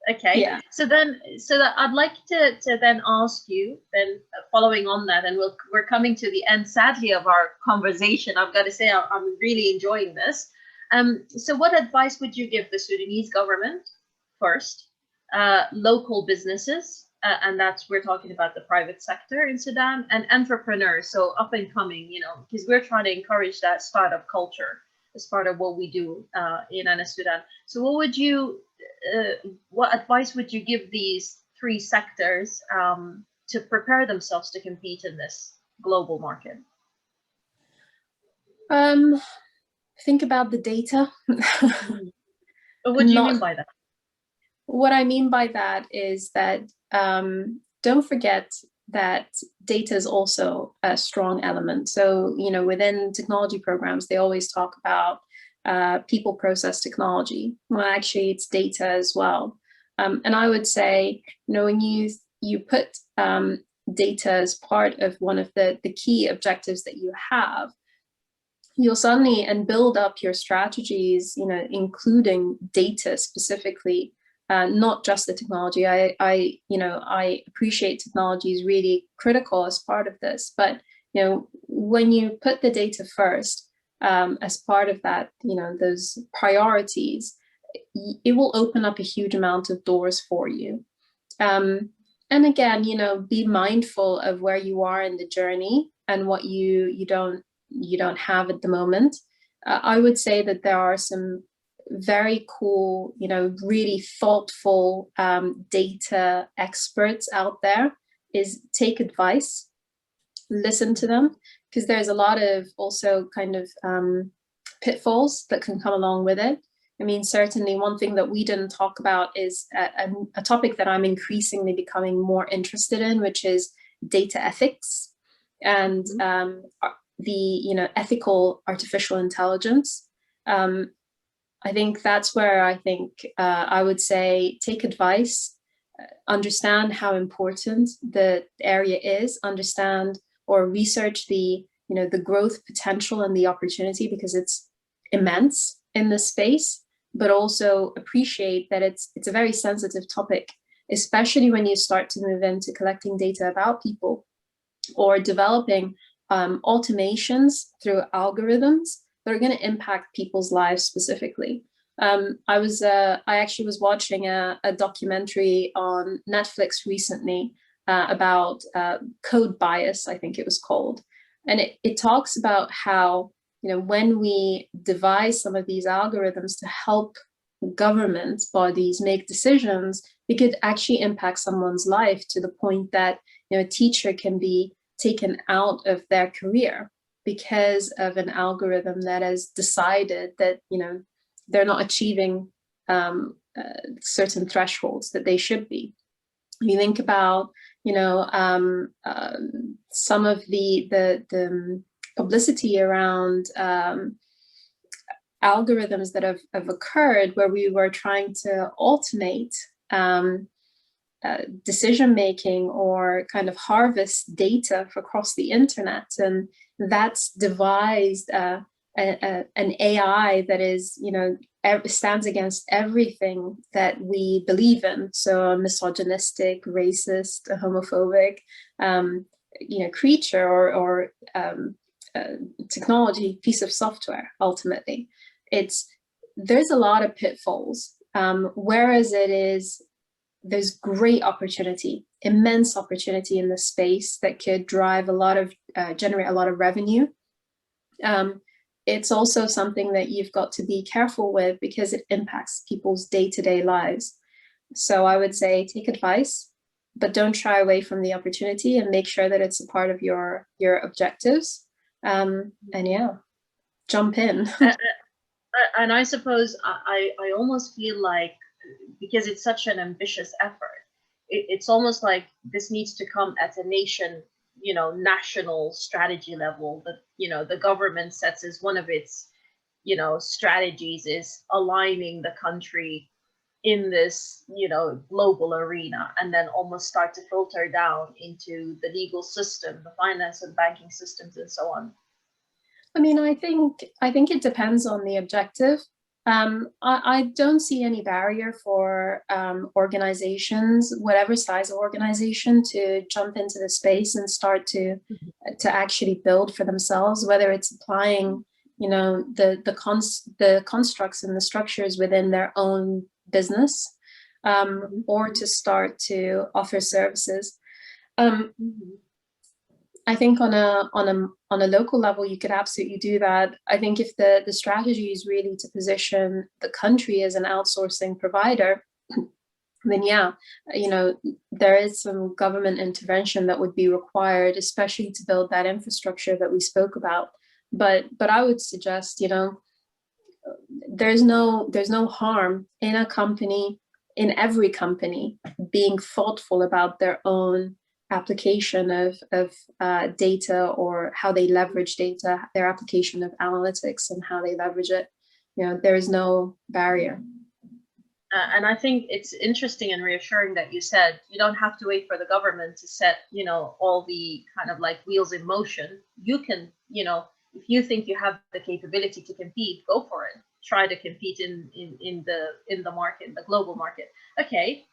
Okay, Yeah. so that I'd like to then ask you, then following on that, and we're coming to the end, sadly, of our conversation. I've got to say, I'm really enjoying this. So what advice would you give the Sudanese government first, local businesses, and that's, we're talking about the private sector in Sudan, and entrepreneurs, so up and coming, because we're trying to encourage that startup culture as part of what we do in Sudan. So what advice would you give these three sectors to prepare themselves to compete in this global market? Think about the data. But what do you mean by that? What I mean by that is that don't forget that data is also a strong element. So, within technology programs, they always talk about people process technology. Well, actually, it's data as well. And I would say, when you put data as part of one of the key objectives that you have, you'll suddenly and build up your strategies, including data specifically, not just the technology. I appreciate technology is really critical as part of this, but when you put the data first as part of that, those priorities, it will open up a huge amount of doors for you. And again, be mindful of where you are in the journey and what you don't have at the moment. I would say that there are some very cool, really thoughtful data experts out there. Is take advice, listen to them, because there's a lot of also kind of pitfalls that can come along with it. I mean, certainly one thing that we didn't talk about is a topic that I'm increasingly becoming more interested in, which is data ethics and the ethical artificial intelligence. I think that's where I would say take advice, understand how important the area is, understand or research the growth potential and the opportunity, because it's immense in this space, but also appreciate that it's a very sensitive topic, especially when you start to move into collecting data about people or developing automations through algorithms that are going to impact people's lives specifically. I actually was watching a documentary on Netflix recently about code bias, I think it was called. And it talks about how, when we devise some of these algorithms to help government bodies make decisions, it could actually impact someone's life to the point that, a teacher can be taken out of their career because of an algorithm that has decided that they're not achieving certain thresholds that they should be. You think about some of the publicity around algorithms that have occurred where we were trying to automate decision making or kind of harvest data across the internet, and that's devised an AI that is stands against everything that we believe in. So a misogynistic, racist, homophobic creature or technology piece of software. Ultimately, there's a lot of pitfalls, whereas there's great opportunity, immense opportunity in this space that could drive generate a lot of revenue. It's also something that you've got to be careful with because it impacts people's day-to-day lives. So I would say take advice, but don't shy away from the opportunity and make sure that it's a part of your objectives. And yeah, jump in. And I suppose I almost feel like, because it's such an ambitious effort, it's almost like this needs to come at a national strategy level, that the government sets as one of its strategies is aligning the country in this global arena, and then almost start to filter down into the legal system, the finance and banking systems, and so on. I mean, I think it depends on the objective. I don't see any barrier for organizations, whatever size of organization, to jump into the space and start to actually build for themselves, whether it's applying, you know, the constructs and the structures within their own business, or to start to offer services. I think on a local level, you could absolutely do that. I think if the strategy is really to position the country as an outsourcing provider, then yeah, you know, there is some government intervention that would be required, especially to build that infrastructure that we spoke about. But I would suggest, you know, there's no harm in a company, in every company, being thoughtful about their own application of data, or how they leverage data, their application of analytics and how they leverage it. You know, there is no barrier. And I think it's interesting and reassuring that you said you don't have to wait for the government to set, you know, all the kind of like wheels in motion. You can, you know, if you think you have the capability to compete, go for it. Try to compete in the market, the global market. Okay.